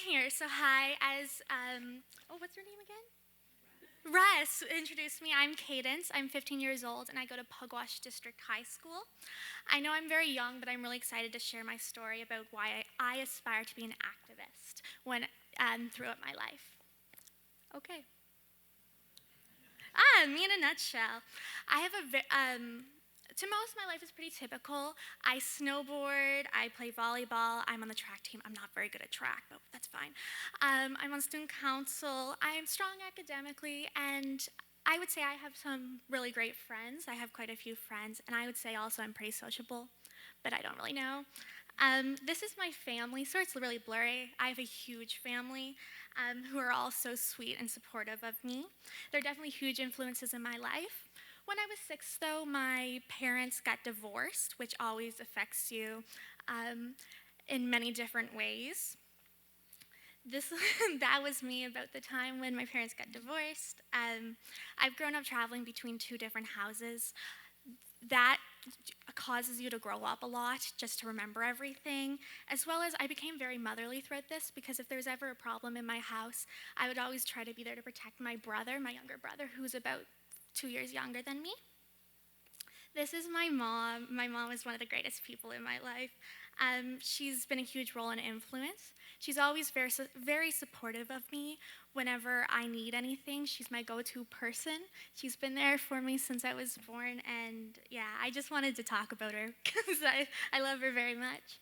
here. So hi, what's your name again? Russ introduced me. I'm Cadence. I'm 15 years old, and I go to Pugwash District High School. I know I'm very young, but I'm really excited to share my story about why I aspire to be an activist throughout my life. Okay. Me in a nutshell. I have to most, my life is pretty typical. I snowboard, I play volleyball, I'm on the track team. I'm not very good at track, but that's fine. I'm on student council, I'm strong academically, and I would say I have some really great friends. I have quite a few friends, and I would say also I'm pretty sociable, but I don't really know. This is my family, so it's really blurry. I have a huge family who are all so sweet and supportive of me. They're definitely huge influences in my life. When I was 6, though, my parents got divorced, which always affects you in many different ways. That was me about the time when my parents got divorced. I've grown up traveling between 2 different houses. That causes you to grow up a lot, just to remember everything, as well as I became very motherly throughout this, because if there's ever a problem in my house, I would always try to be there to protect my younger brother, who's about 2 years younger than me. This is my mom. My mom is one of the greatest people in my life. She's been a huge role and influence. She's always very supportive of me whenever I need anything. She's my go-to person. She's been there for me since I was born, and yeah, I just wanted to talk about her because I love her very much.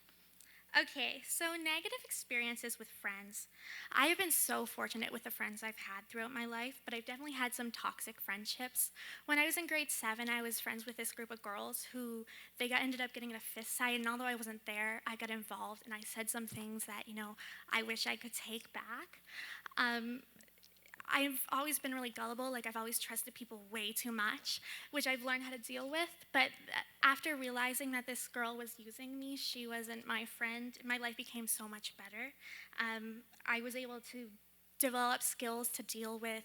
Okay, so negative experiences with friends. I have been so fortunate with the friends I've had throughout my life, but I've definitely had some toxic friendships. When I was in grade 7, I was friends with this group of girls who ended up getting in a fist fight, and although I wasn't there, I got involved, and I said some things that, I wish I could take back. I've always been really gullible, I've always trusted people way too much, which I've learned how to deal with, but after realizing that this girl was using me, she wasn't my friend, my life became so much better. I was able to develop skills to deal with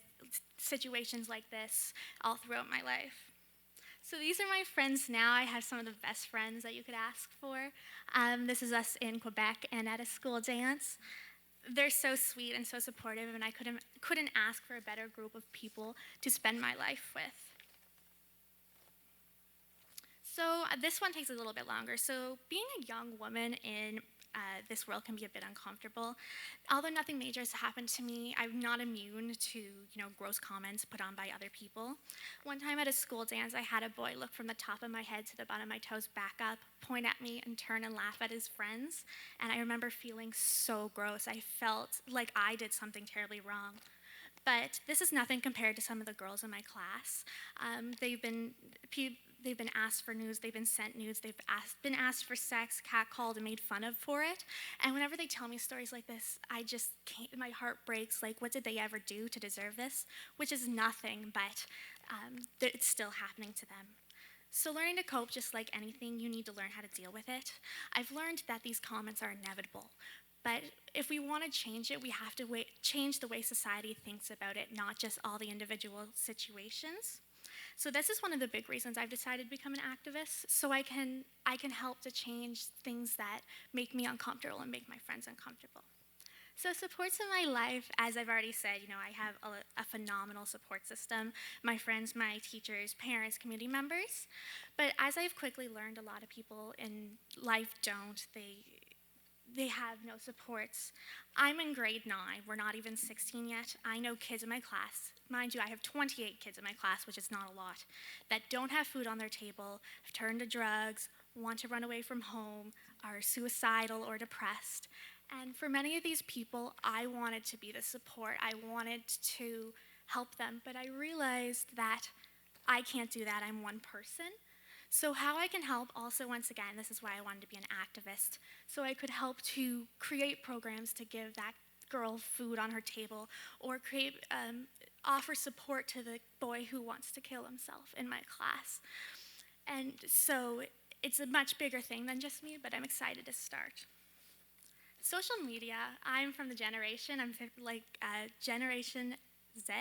situations like this all throughout my life. So these are my friends now. I have some of the best friends that you could ask for. This is us in Quebec and at a school dance. They're so sweet and so supportive, and I couldn't ask for a better group of people to spend my life with. So this one takes a little bit longer. So being a young woman in this world can be a bit uncomfortable. Although nothing major has happened to me, I'm not immune to gross comments put on by other people. One time at a school dance, I had a boy look from the top of my head to the bottom of my toes back up, point at me, and turn and laugh at his friends. And I remember feeling so gross. I felt like I did something terribly wrong. But this is nothing compared to some of the girls in my class. They've been asked for nudes, they've been sent nudes, they've been asked for sex, catcalled, and made fun of for it. And whenever they tell me stories like this, I just can't, my heart breaks. What did they ever do to deserve this? Which is nothing, but it's still happening to them. So learning to cope, just like anything, you need to learn how to deal with it. I've learned that these comments are inevitable. But if we want to change it, we have to change the way society thinks about it, not just all the individual situations. So this is one of the big reasons I've decided to become an activist, so I can help to change things that make me uncomfortable and make my friends uncomfortable. So supports in my life, as I've already said, I have a phenomenal support system. My friends, my teachers, parents, community members. But as I've quickly learned, a lot of people in life don't. They have no supports. I'm in grade 9. We're not even 16 yet. I know kids in my class, mind you, I have 28 kids in my class, which is not a lot, that don't have food on their table, have turned to drugs, want to run away from home, are suicidal or depressed. And for many of these people, I wanted to be the support. I wanted to help them, but I realized that I can't do that. I'm one person. So how I can help, also, once again, this is why I wanted to be an activist, so I could help to create programs to give that girl food on her table, or offer support to the boy who wants to kill himself in my class. And so it's a much bigger thing than just me, but I'm excited to start. Social media, I'm from the generation, Generation Z,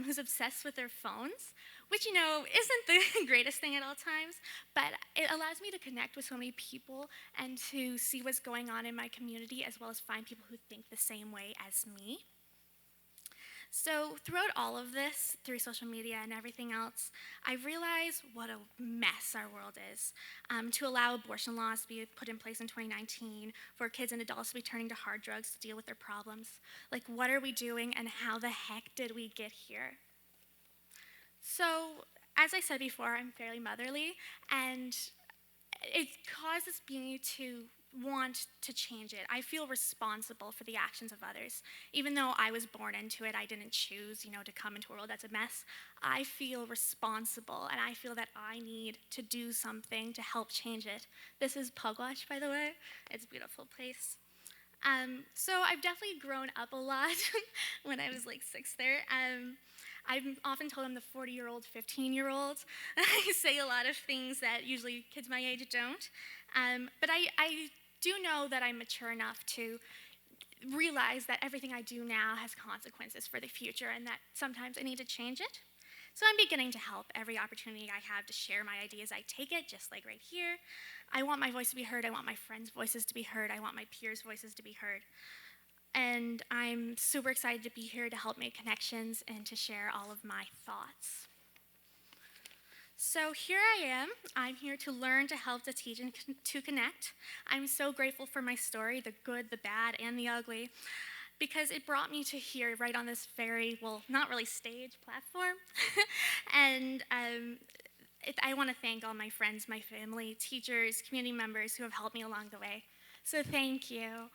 who's obsessed with their phones, which, isn't the greatest thing at all times, but it allows me to connect with so many people and to see what's going on in my community, as well as find people who think the same way as me. So throughout all of this, through social media and everything else, I realized what a mess our world is. To allow abortion laws to be put in place in 2019, for kids and adults to be turning to hard drugs to deal with their problems. Like, what are we doing, and how the heck did we get here? So, as I said before, I'm fairly motherly, and it causes me to want to change it. I feel responsible for the actions of others. Even though I was born into it, I didn't choose, to come into a world that's a mess. I feel responsible, and I feel that I need to do something to help change it. This is Pugwash, by the way. It's a beautiful place. So I've definitely grown up a lot when I was like 6 there. I've often told I'm the 40-year-old, 15-year-old. I say a lot of things that usually kids my age don't. But I do know that I'm mature enough to realize that everything I do now has consequences for the future, and that sometimes I need to change it. So I'm beginning to help every opportunity I have to share my ideas. I take it, just like right here. I want my voice to be heard. I want my friends' voices to be heard. I want my peers' voices to be heard. And I'm super excited to be here to help make connections and to share all of my thoughts. So here I am. I'm here to learn, to help, to teach, and to connect. I'm so grateful for my story, the good, the bad, and the ugly, because it brought me to here, right on this very, well, not really stage, platform. And I want to thank all my friends, my family, teachers, community members who have helped me along the way. So thank you.